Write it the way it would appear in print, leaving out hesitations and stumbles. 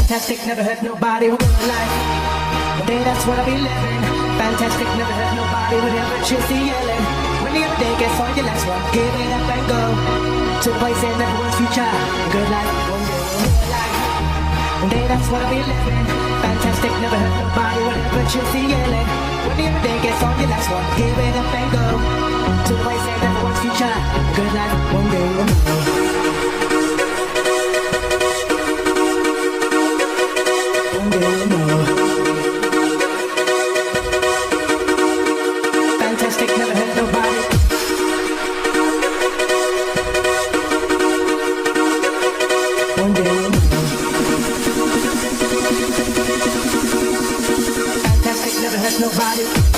Fantastic, never hurt nobody with a life. One day that's what I'll be living. Fantastic, never hurt nobody with ever cheers the yelling. When the other day gets on your last one, give it up and go to a place in everyone's future. A good life, one day we'll live. One day that's what I'll be living. Fantastic, never hurt nobody with ever cheers the yelling. When the other day gets on your last one, give it up and go to a place in everyone's future. A good life, one day we'll live. Fantastic, never hurt nobody. One day we'll know. Fantastic, never hurt nobody.